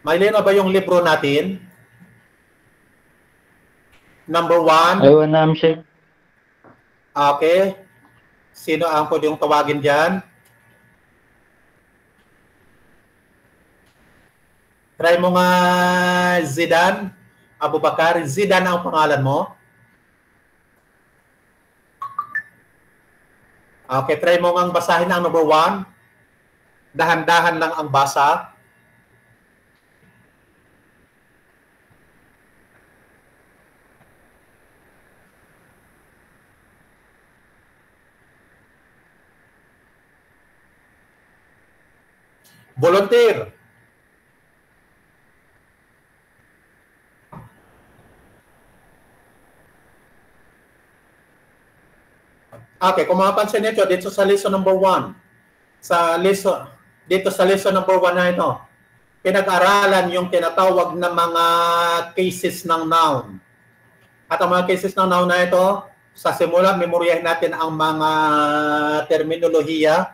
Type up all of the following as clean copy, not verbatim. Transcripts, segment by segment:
May lino ba yung libro natin? Number 1. Ayaw na, Sheikh. Okay. Sino ang pwede yung tawagin dyan? Try mo nga Zidan. Abu Bakar. Zidan ang pangalan mo. Okay, try mo nga basahin ang number 1. Dahan-dahan lang ang basa. Volunteer. Okay, kung mapapansin niyo dito sa lesson number 1, dito sa lesson number 1 na ito, pinag-aralan yung tinatawag na mga cases ng noun. At ang mga cases ng noun na ito, sa simula, memoryahin natin ang mga terminolohiya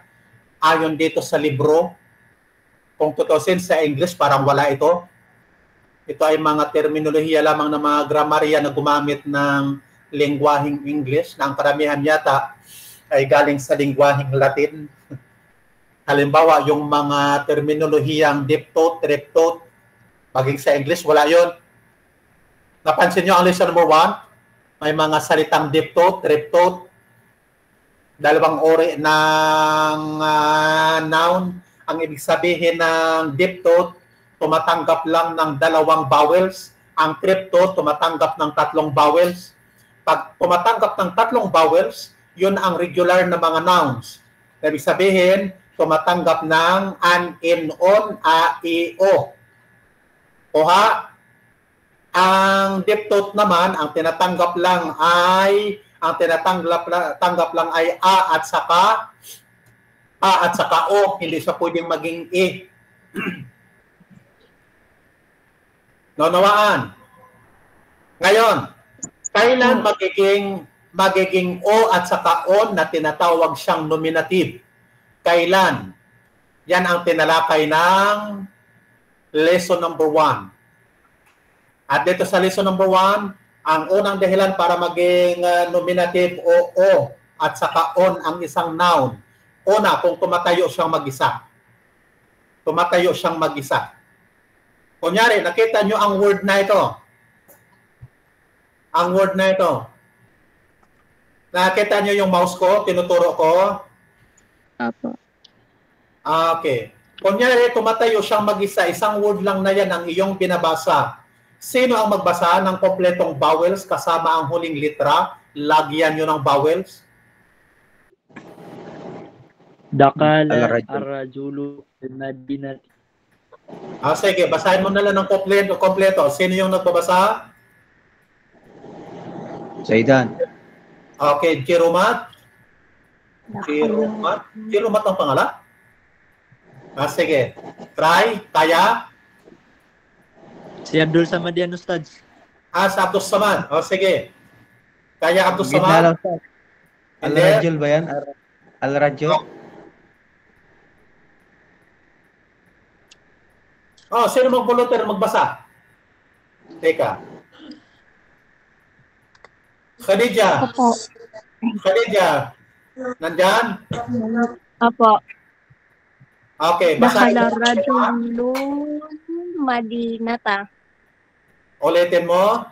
ayon dito sa libro. Kung tutusin sa English, parang wala ito. Ito ay mga terminolohiya lamang ng mga gramarya na gumamit ng lengguaheng English na ang karamihan yata ay galing sa lengguaheng Latin. Halimbawa, yung mga terminolohiyang diptote, triptote, maging sa English, wala yon. Napansin nyo ang lesson number 1? May mga salitang diptote, triptote, dalawang uri ng noun. Ang ibig sabihin ng diptote, tumatanggap lang ng 2 vowels. Ang triptote, tumatanggap ng 3 vowels. Pag tumatanggap ng 3 vowels, yun ang regular na mga nouns. Ibig sabihin, tumatanggap ng an, in, on, a, i, o. Oha, ang diptote naman, ang tinatanggap lang ay a at saka o, hindi siya pwedeng maging e. Naunawaan. Ngayon, kailan magiging o at saka on na tinatawag siyang nominative? Kailan? Yan ang tinalakay ng lesson number 1. At dito sa lesson number 1, ang unang dahilan para maging nominative o at saka on ang isang noun. Una, kung tumatayo siyang mag-isa. Tumatayo siyang mag-isa. Kunyari, nakita nyo ang word na ito. Ang word na ito. Nakita nyo yung mouse ko? Tinuturo ko? Apo. Okay. Kunyari, tumatayo siyang mag-isa. Isang word lang na yan ang iyong binabasa. Sino ang magbasa ng kompletong vowels kasama ang huling litra? Lagyan nyo ng vowels. Dakala ar-rajulu al-madinati. Sige, basahin mo na lang ng kompleto. Sino yung nagbabasa? Zaidan. Okay, Jirumat. Jirumat ang pangalan? Sige. Try. Kaya? Si Abdul Samad yan, Ustad. Si Abdul Samad. Sige. Kaya Abdul Samad. Al-Rajul ba yan? Al-Rajul? Sino mag-volunteer magbasa? Teka. Khadija. Opo. Khadija. Nandyan? Opo. Okay. Basahin Dakhala rajulun madinata. Ulitin mo.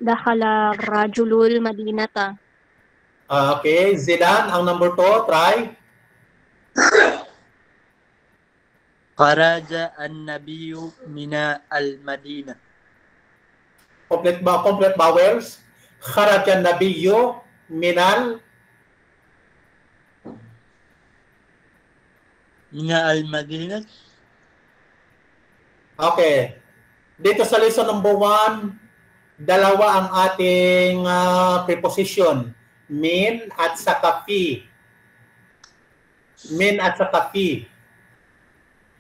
Dakhala rajulul madinata. Okay. Zidan, ang number 2. Try. Kharaja an-nabiyyu mina al-madina. Complete vowels. Kharaja an-nabiyyu minal Mina al-madina. Okay. Dito sa lesson number 1, dalawa ang ating preposition. Min at saka fi. Min at saka fi.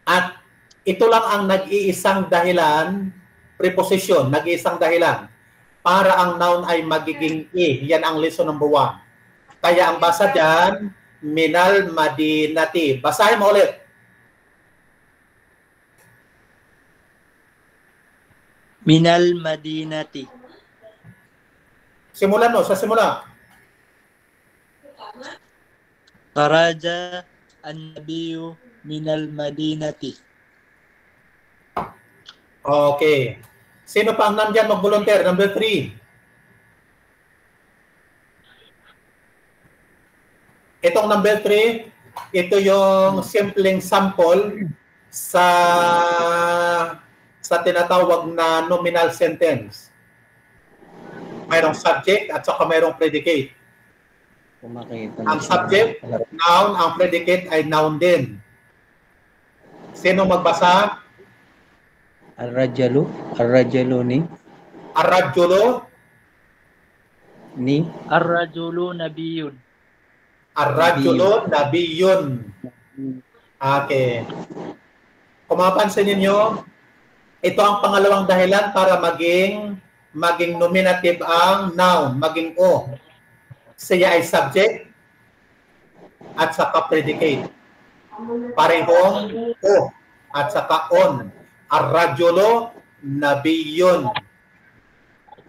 At ito lang ang nag-iisang dahilan, preposition, nag-iisang dahilan para ang noun ay magiging e. Yan ang lesson number 1. Kaya ang basa dyan, minal madinati. Basahin mo ulit. Minal Madinati. Simulan mo, sa simula. Kharaja an-nabiyyu minal Madinati. Okay. Sino pa ang nandyan mag-volunteer? Number 3. Itong number 3, ito yung simpleng sample sa tinatawag na nominal sentence. Mayroong subject at saka mayroong predicate. Ang subject, noun, ang predicate ay noun din. Sino magbasa? Al-Rajalu. Al-Rajalu ni. Ar-rajulu. Ni. Ar-rajulu nabiyyun. Ar-rajulu nabiyun. Okay. Kung mapansin ninyo, ito ang pangalawang dahilan para maging nominative ang noun, maging o. Siya ay subject at saka predicate. Parehong o at saka on. Ar-rajulu nabiyun.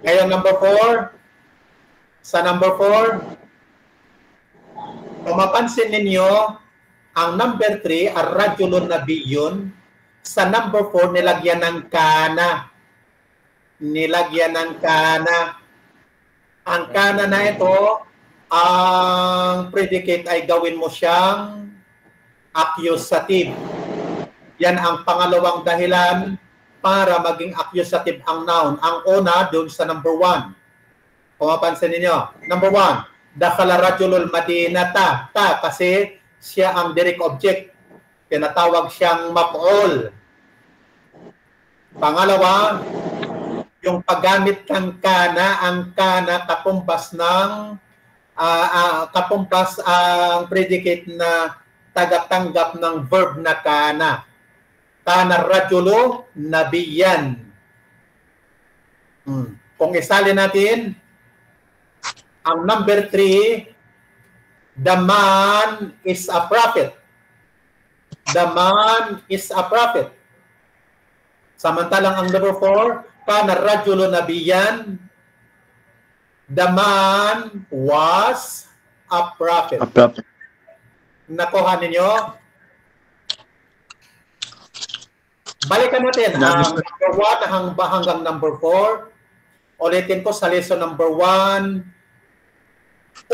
Ngayon, number 4. Sa number 4, kung mapansin ninyo, ang number 3, ar-rajulu nabiyun, sa number 4, nilagyan ng kana. Nilagyan ng kana. Ang kana na ito, ang predicate ay gawin mo siyang accusative. Yan ang pangalawang dahilan para maging accusative ang noun. Ang una, doon sa number 1. Kung mapansin ninyo, number 1, dakhala rajulul madinata. Kasi siya ang direct object. Tinatawag siyang maf'ul. Pangalawa, yung paggamit ng kana, ang kana kapumpas ng kapumpas ang predicate na tagatanggap ng verb na kana. Kana rajulu nabiyan. Kung isali natin, ang number 3, the man is a prophet. The man is a prophet. Samantalang ang number 4, kana rajulu nabiyan, the man was a prophet. Nakuha ninyo? Balikan natin ang number 1 hanggang number 4. Ulitin ko sa lesson number 1.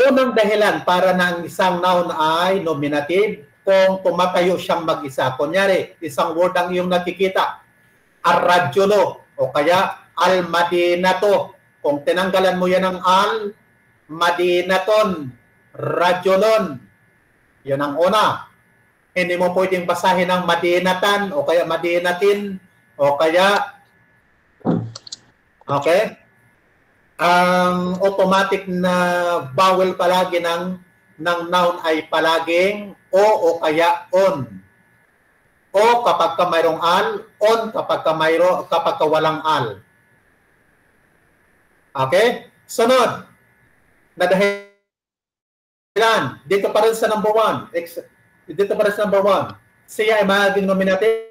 Unang dahilan para ng isang noun ay nominative kung tumatayo siyang mag-isa. Kunyari, isang word ang iyong nakikita. Ar-rajulu o kaya al-madinato. Kung tinanggalan mo yan ng al, madinaton, rajulon. Yan ang una. Hindi mo pwedeng basahin ng madinatan o kaya madinatin o kaya okay? Ang automatic na vowel palagi ng noun ay palaging o kaya on. O kapag ka mayroong al, on kapag ka walang al. Okay? Sunod. Nadahilan. Dito pa rin sa number 1. Dito pa rin sa number 1. Siya ay magiging nominative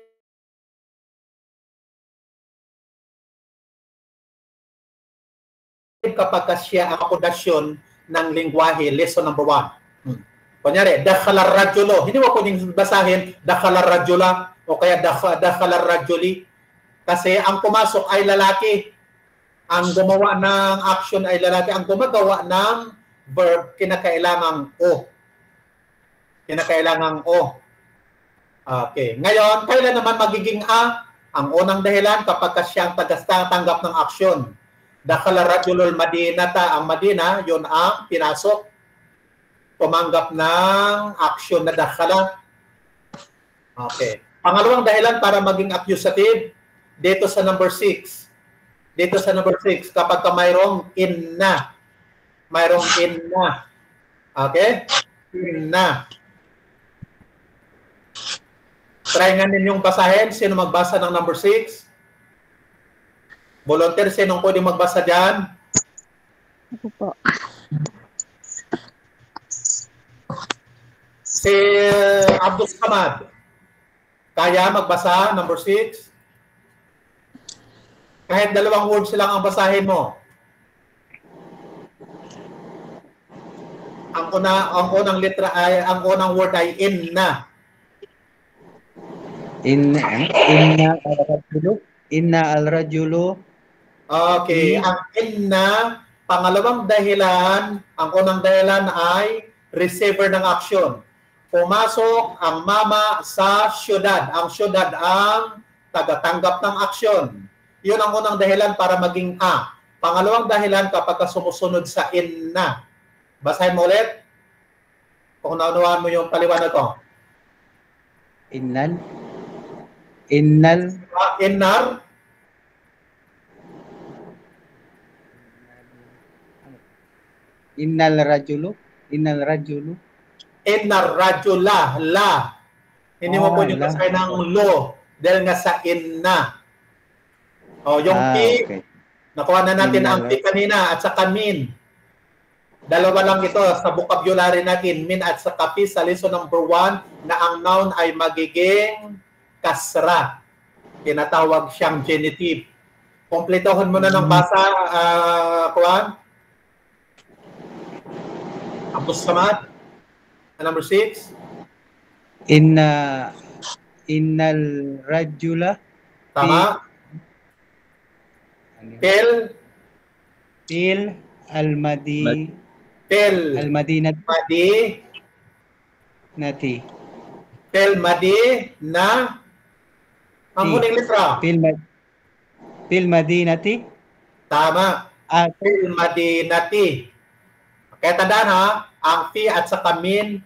kapag siya ang akodasyon ng lingwahe, lesson number 1. Kunyari, dakhala rajulo. Hindi mo pwedeng basahin dakhala rajula o kaya dakhala rajuli. Kasi ang pumasok ay lalaki. Ang gumawa ng action ay lalaki. Ang gumagawa ng verb, kinakailangang o. Kinakailangang o. Okay. Ngayon, kailan naman magiging a? Ang unang dahilan kapag siya ang tagatanggap ng action. Dakhala rajulul madinata. Ang Madina, yun ang pinasok. Tumanggap ng action na dakhala. Okay. Pangalawang dahilan para maging accusative, dito sa number 6. Dito sa number 6, kapag mayroong inna. Mayroong inna. Okay? Inna. Try nga ninyong basahin. Sino magbasa ng number 6? Volunteer, sinong pwede magbasa dyan? Ako po. Si Abdul Samad. Kaya magbasa, number 6? Kahit dalawang words lang ang basahin mo. Ang unang letra ay, ang unang word ay inna. Inna al-rajulu. Okay, ang inna, pangalawang dahilan, ang unang dahilan ay receiver ng action. Pumasok ang mama sa syudad. Ang syudad ang tagatanggap ng aksyon. Yun ang unang dahilan para maging a. Pangalawang dahilan kapag sumusunod sa inna. Basahin mo ulit. Kung naunawaan mo yung paliwanag ko. Innar. Innal rajulu. Innar rajula, la. Hindi mo pwede la. basahin ng lo dahil nga sa inna. O, yung P, Okay. nakuha na natin ang Innar. P kanina at saka min. Dalawa lang ito sa vocabulary natin, min at saka P sa lesson number 1 na ang noun ay magiging kasra. Tinatawag siyang genitive. Kompletohin mo na ng basa, Kuan. Abdus Samad. Number 6. Innal rajula. Tama. Til al-madi. Tel Al-madinati. Madi. Tel Madi na ang huling letra. Til madinati. Tama. Tel Madinati. Kaya tandaan ha, ang fi at saka min,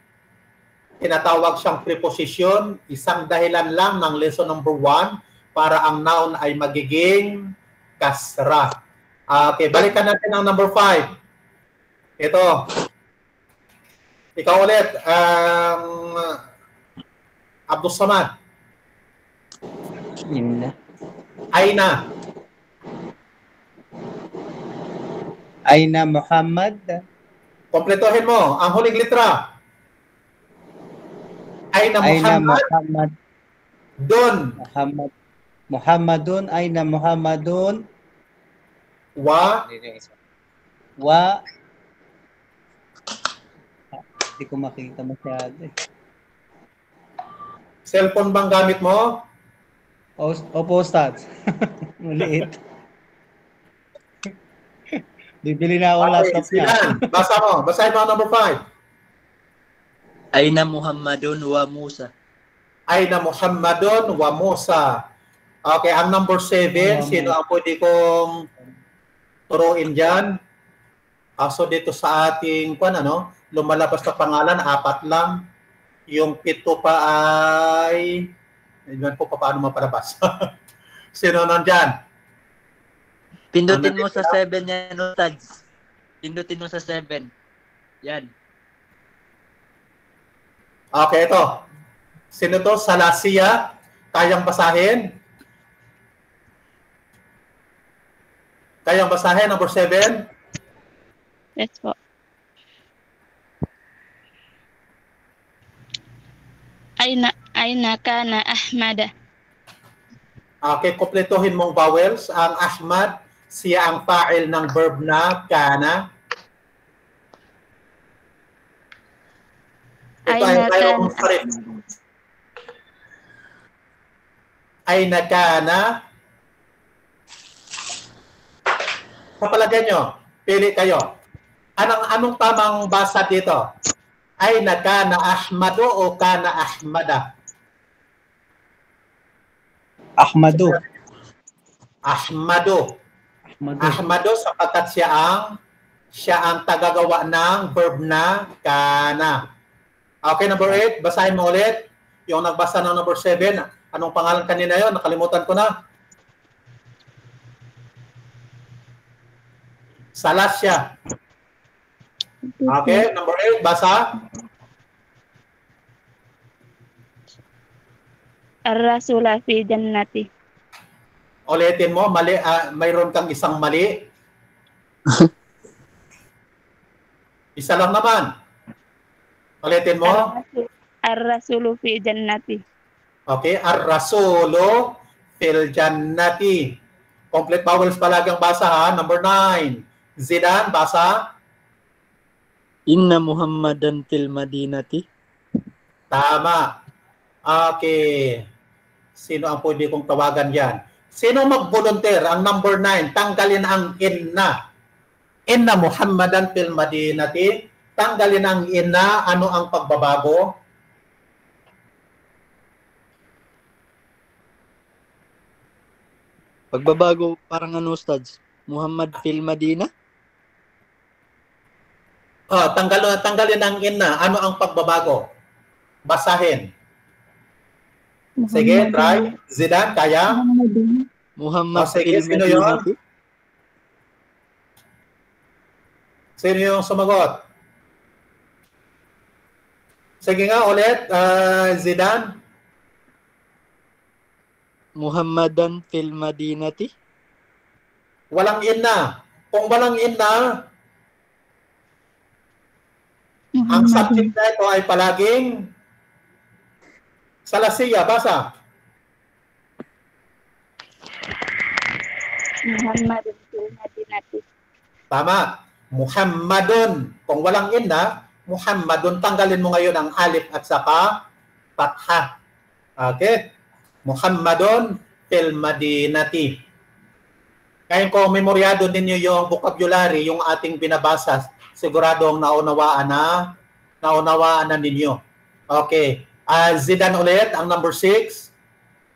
tinatawag siyang preposition, isang dahilan lang ng lesson number 1 para ang noun ay magiging kasra. Okay, balikan natin ang number 5. Ito. Ikaw ulit, Abdus Samad. Inna. Aina Muhammad. Kompletohin mo ang huling letra. Aina Muhammad. Dun. Muhammadun. Aina Muhammadun. Wa. Hindi ko makita masyado eh. Cellphone bang gamit mo? Opo, Stats. Maliit. Bibili na ako laptop niya. Basa mo. Basahin mo ang number 5. Aina Muhammadun wa Musa. Aina Muhammadun wa Musa. Okay, ang number 7, sino ang pwede kong turuin dyan? So dito sa ating, lumalabas na pangalan, 4 lang. Yung 7 pa ay, hindi po paano mapalabas. Sino nandyan? Pindutin mo sa 7 yan, Ustads. Pindutin mo sa 7. Yan. Okay, ito. Sino to? Salasia. Kayang basahin? Kayang basahin, number 7? Yes po. Aina kana Ahmada. Okay, kumpletuhin mong vowels. Ang Ahmad, siya ang fa'il ng verb na kana. Ito ay mayroong sarip. Aina kana. Sa palagay nyo, pili kayo. Anong tamang basa dito? Aina kana Ahmado o kana Ahmada? Ahmado. Ahmado sapagkat siya ang tagagawa ng verb na kana. Okay, number 8, basahin mo ulit. Yung nagbasa ng number 7, anong pangalan kanina yon? Nakalimutan ko na. Salasya. Okay, number 8, basa. Ar-rasula fi jannati. Ulitin mo, mali, mayroon kang isang mali. Isa lang naman. Ulitin mo. Ar-rasulu fi jannati. Okay, ar-rasulu fil jannati. Complete vowels palagi ang basa ha. Number 9. Zidane, basa. Inna Muhammadan fil Madinati. Tama. Okay. Sino ang pwede kong tawagan yan? Sino mag-volunteer? Ang number 9, tanggalin ang inna. Inna Muhammadan fil Madinati. Tanggalin ang inna. Ano ang pagbabago? Pagbabago, parang ano, Ustads? Muhammad fil Madina? Tanggalin ang inna. Ano ang pagbabago? Basahin. Sige, try. Zidane, kaya? Muhammad sige, fil sino yun? Madinati? Sino yung sumagot? Sige nga ulit, Zidane. Muhammadan fil Madinati? Walang inna. Kung walang inna, ang subject na ito ay palaging salasiya. Basa. Muhammadun fil Madinati. Tama. Muhammadun. Kung walang inna, Muhammadun. Tanggalin mo ngayon ang alif at saka fathah. Okay? Muhammadun fil Madinati. Kaya kung memoryado ninyo yung vocabulary, yung ating binabasa, siguradong naunawaan na ninyo. Okay. Zidane ulit, ang number 6.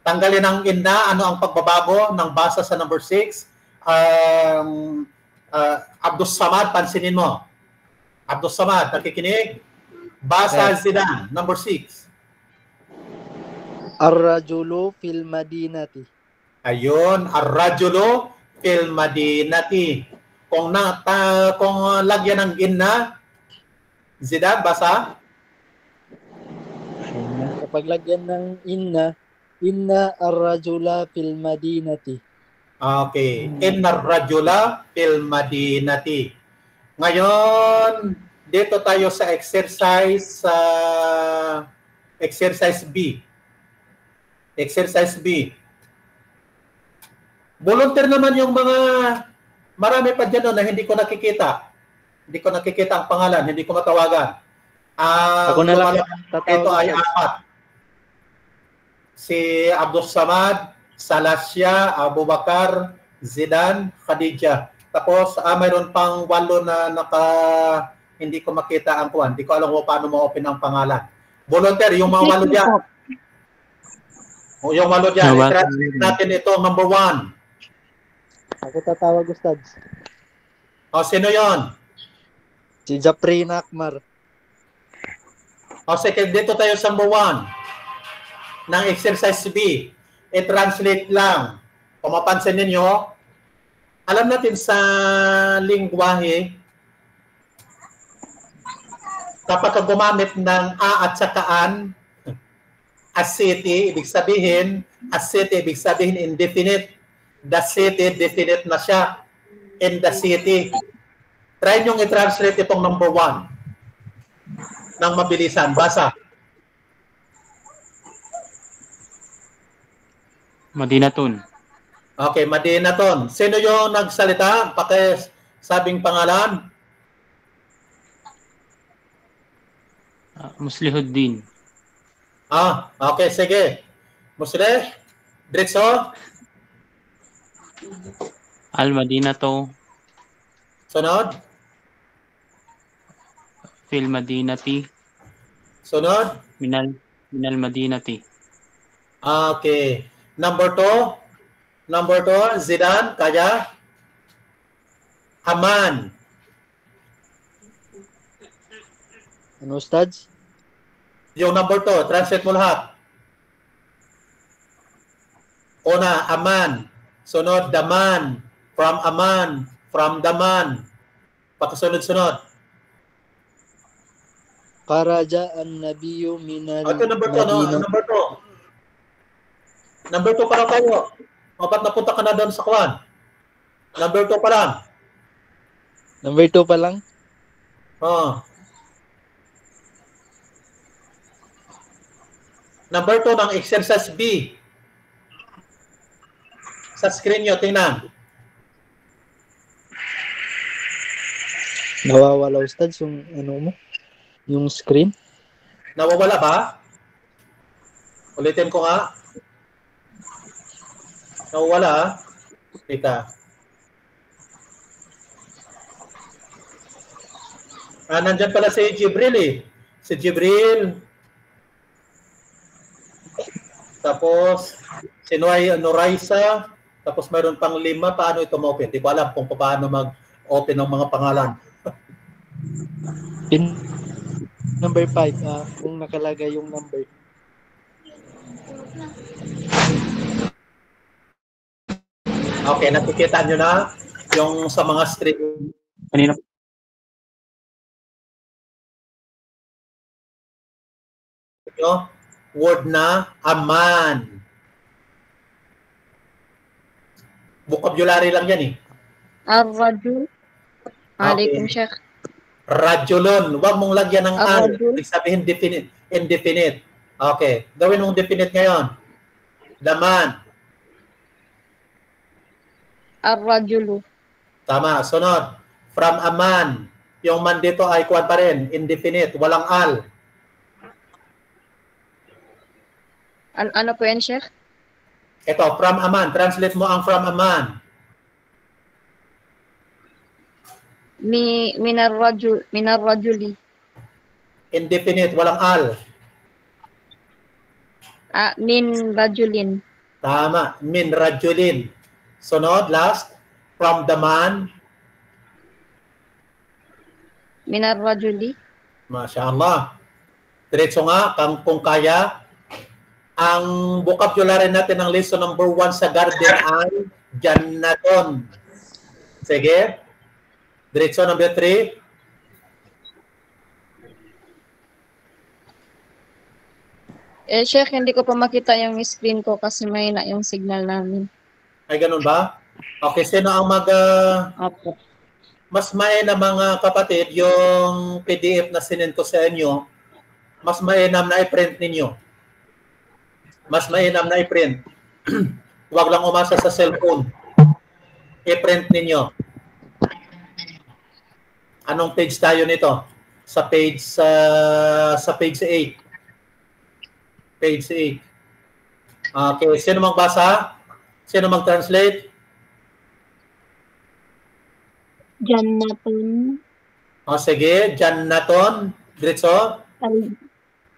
Tanggalin ang inna. Ano ang pagbabago ng basa sa number 6? Abdus Samad, pansinin mo. Abdus Samad, nakikinig? Basa Zidane, number 6. Ar-rajulu fil Madinati. Ayun, ar-rajulu fil Madinati. Kung lagyan ng inna, Zidane, basa? Kapag lagyan ng inna ar-rajula fil Madinati. Okay. Inna ar-rajula fil Madinati. Ngayon, dito tayo sa exercise B. Exercise B. Volunteer naman yung mga marami pa dyan na hindi ko nakikita. Hindi ko nakikita ang pangalan, hindi ko matawagan. Ako na lang tatawag. Ito ay 4. Si Abdul Samad, Salasya, Abu Bakar, Zidane, Khadija. Tapos mayroon pang 8 na hindi ko makita ang kuwan. Hindi ko alam kung paano mo-open ang pangalan. Volunteer, yung mga 8 dyan. Yung 8 dyan. I-translate natin ito, number 1. Ako tatawag, Ustads. Sino yon? Si Japrina Akmar. Sige, dito tayo sa number 1 ng exercise B. I-translate lang. Kung mapansin ninyo, alam natin sa lingwahe, kapag gumamit ng a at saka an, as city, ibig sabihin indefinite. The city, definite na siya. In the city. Try nyo i-translate itong number 1 ng mabilisan. Basa. Madinatun. Okay, Madinatun. Sino yung nagsalita? Sabing pangalan? Muslihuddin. Okay, sige. Muslih? Dritso? Al-Madinatu Sunod? fil Madinati. Sunod? Minal Madinati. Okay. Number 2, Zidane, kaya? Aman. Ano, Ustads? Yung number 2, translate mo lahat. Una, Aman. Sunod, Daman. From Aman. From Daman. Pakasunod-sunod. Karaja an-nabiyyu minal Ito number 2, no? Number 2 pa lang tayo. Ba't napunta ka na doon sa kwan? Number 2 pa lang. Number 2 pa lang? Number 2 ng exercise B. Sa screen nyo, tingnan. Nawawala Ustads yung ano mo, yung screen. Nawawala ba? Ulitin ko nga. Nawawala. Teka. Nandyan pala si Jibril eh. Si Jibril. Tapos, si Noraisa. Tapos mayroon pang 5. Paano ito ma-open? Hindi ko alam kung paano mag-open ng mga pangalan. Pin number 5, kung nakalagay yung number. Okay, nakikita nyo na yung sa mga street Kanina nyo, word na aman. Vocabulary lang yan eh. Ar-rajul. Alaikum, Okay. Sheikh. Rajulon. Huwag mong lagyan ng al. Rajul. Ibig sabihin definite, indefinite. Okay. Gawin mong definite ngayon. Laman. Ar-rajulu. Tama. Sunod. From a man. Yung man dito ay kuwan pa rin. Indefinite. Walang al. Ano po yan, Sheikh? Ito, from a man. Translate mo ang from a man. Minar-rajuli. Indefinite. Walang al. Min rajulin. Tama. Min rajulin. Sunod. Last. From the man. Minar-rajuli. Masya Allah. Diretso nga, kung kaya, ang vocabulary natin ng lesson number 1 sa garden ay jannaton. Sige. Diretso number 3. Sheikh, hindi ko pa makita yung screen ko kasi may na yung signal namin. Ay, ganun ba? Okay, sino ang Opo. mas mainam mga kapatid, yung PDF na sinend ko sa inyo, mas mainam na i-print ninyo. Mas mainam na i-print. Huwag lang umasa sa cellphone. I-print ninyo. Anong page tayo nito? Sa page 8. Page 8. Okay, sino magbasa? Sino mag-translate? Jannatun. O sige, jannaton. Diretso.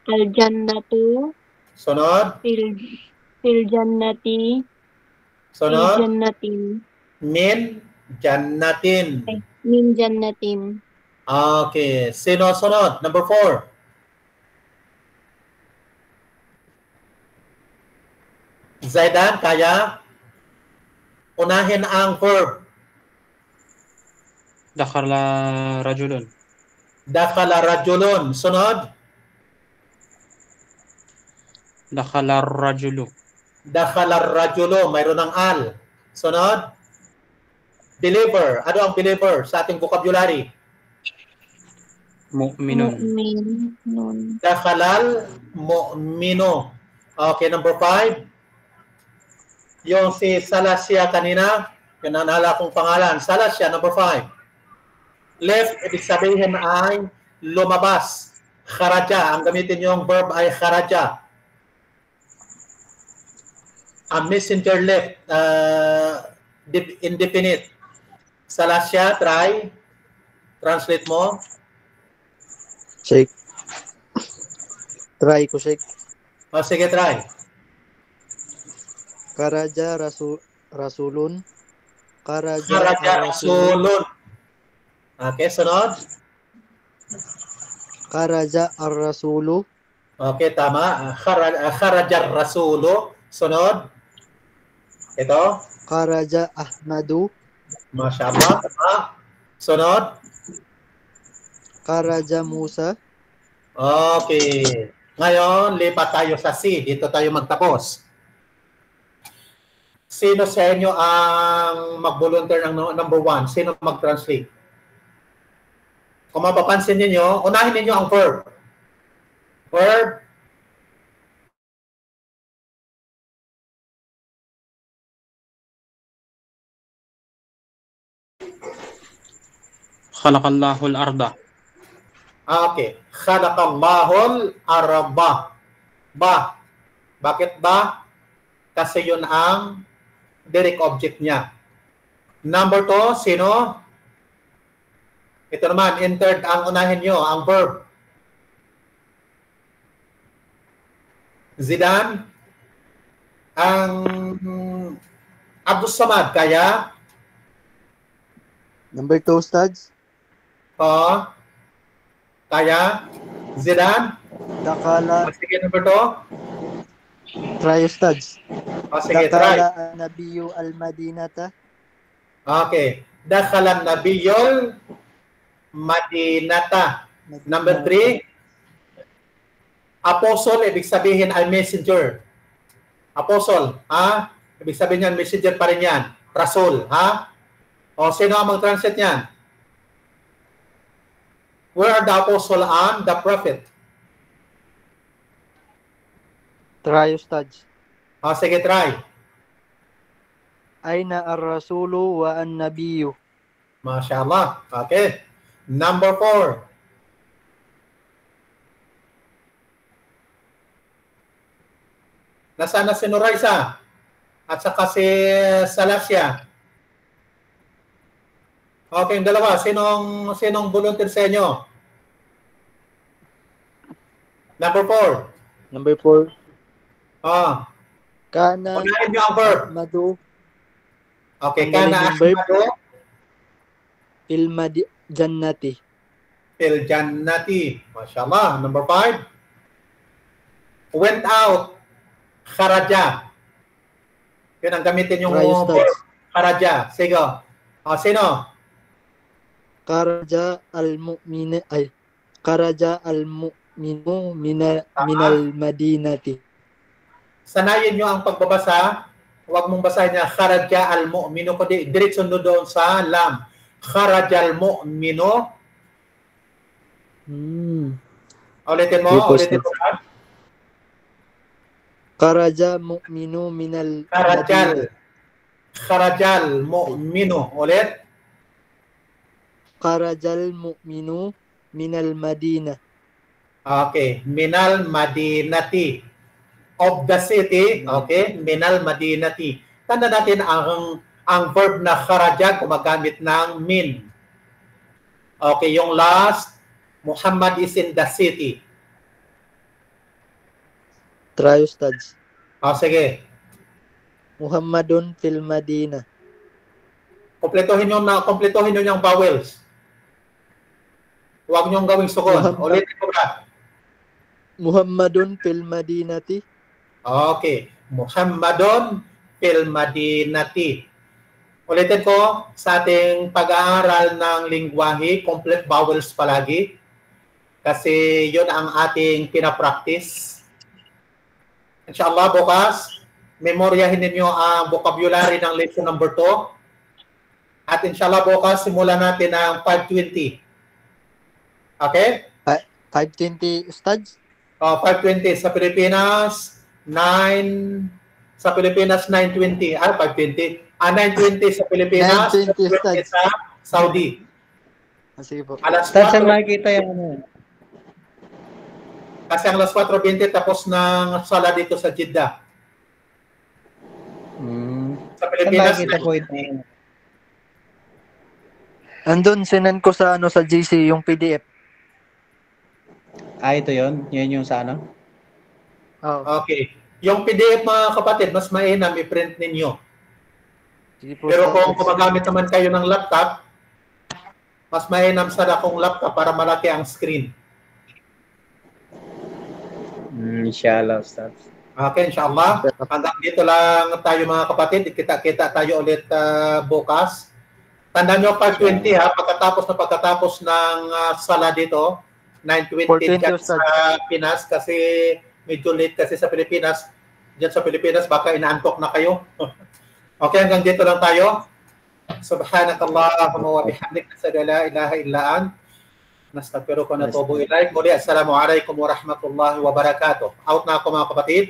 Al-jannatu. Sunod. Fil jannati. Sunod. Jannatin. Min jannatin. Min jannatin. Okay. Sino sunod? Number 4. Zaidan, kaya? Unahin ang verb. dakhala rajulun. Dakhala rajulun. Sunod. Dakhala rajulu. Dakhala rajulu. Mayroon ng al. Sunod. Believer. Ano ang believer sa ating vocabulary? Mu'minun. Mu'minun. Dakhalal mu'mino. Okay, number 5. Yung si Salasya kanina, yung nanala kong pangalan. Salasya, number 5. Left, ibig sabihin ay lumabas. Kharaja. Ang gamitin yung verb ay kharaja. A messenger left. Indefinite. Salasya, try. Translate mo. Sheikh. Try ko, Sheikh. O, sige, try. Karaja rasulun. Kharaja rasulun. Okay, sunod. Karaja ar-rasulu. Okay, tama. Kharaja rasulu. Sunod. Ito. Karaja Ahmadu. Masya Allah. Tama. Sunod. Karaja Musa. Okay. Ngayon, lipat tayo sa C. Dito tayo magtapos. Sino sa inyo ang mag-volunteer ng number 1? Sino mag-translate? Kung mapapansin niyo, unahin niyo ang verb. Verb, Khalaqallahu al-arda. Okay. Khalaqallahul arba. Ba. Bakit ba? Kasi yun ang direct object niya. Number 2, sino? Ito naman, entered ang unahin nyo, ang verb. Zidane. Ang Abdul Samad, kaya? Number 2, Ustads. Kaya? Zidane? Dakala. Sige, number 2. Try, Ustads. Sige, try. Dakala an-nabiyyu al-madinata. Okay. Dakhala nabiyul madinata. Number 3. Apostle, ibig sabihin ay messenger. Apostle, ha? Ibig sabihin yan, messenger pa rin yan. Rasul, ha? O, sino ang mag-translate yan? Where are the apostle and the prophet? Try, Ustads. O, sige, try. Aina ar-rasulu wa an-nabiyyu. MashaAllah. Okay. Number 4. Nasaan na si Noraisa? At saka si Salasia. Okay, yung dalawa. Sinong volunteer sa inyo? Number 4. Number 4. Kana Unahin nyo ang verb. Ahmadu Okay, Ang kana galing yung verb. Ahmadu fil jannati. fil jannati. MashaAllah. Number 5. Went out. Kharaja. Yun ang gamitin yung Try, verb. Ustads. Kharaja. Sige. Sino? Karaja al-mu'minu ay Karaja al-mu'minu minal madinati. Sanayin nyo ang pagbabasa. Huwag mong basahin niya. Kharaja al-mu'minu. Kundi diretso nyo doon sa lam. Kharaja al-mu'minu. Ulitin mo. Ulitin mo. Karaja mu'minu minal Kharajal. Kharajal mu'minu. Ulit. Karajal mu'minu minal madina. Okay. Minal madinati. Of the city. Okay. Minal madinati. Tanda natin ang verb na kharaja gumagamit ng min. Okay. Yung last, Muhammad is in the city. Try, Ustads. Sige. Muhammadun fil madina. Kompletohin nyo yung vowels. Huwag nyo gawing sukon. Ulitin ko ba? Muhammadun fil madinati. Okay. Muhammadun fil madinati. Ulitin ko, sa ating pag-aaral ng lingwahe, complete vowels palagi. Kasi yun ang ating pinapractice. Inshallah, bukas, memoryahin ninyo ang vocabulary ng lesson number 2. At inshallah, bukas, simulan natin ang 520. Okay? 520, Ustads? 520 sa Pilipinas, 9 sa Pilipinas 920. 520. 920 sa Pilipinas, 920 sa Saudi. Sige po. Alas Ustads, saan 4, makikita yung ano? kasi ang alas 4:20 tapos ng sala dito sa Jeddah. Sa Saan Pilipinas, makikita po ito? Andun, sinan ko sa sa GC yung PDF. Ito yun? Yun yung sa ano? Oh. Okay. Yung PDF, mga kapatid, mas mainam i-print ninyo. Sige po, Pero kung Ustads. gumagamit naman kayo ng laptop, mas mainam sana kung laptop para malaki ang screen. Inshallah, Ustads. Okay, inshallah. Hanggang dito lang tayo mga kapatid. Kita-kita tayo ulit bukas. Tandaan nyo, 5:20 ha, pagkatapos ng sala dito, 9:20 dyan sa Pinas kasi medyo late kasi sa Pilipinas. Diyan sa Pilipinas, baka inaantok na kayo. Okay, hanggang dito lang tayo. Subhanakallahumma wa bihamdika, asyhadu an la ilaha illa anta, nastaghfiruka wa natubu ilaik. Muli, assalamualaikum warahmatullahi wabarakatuh. Out na ako mga kapatid.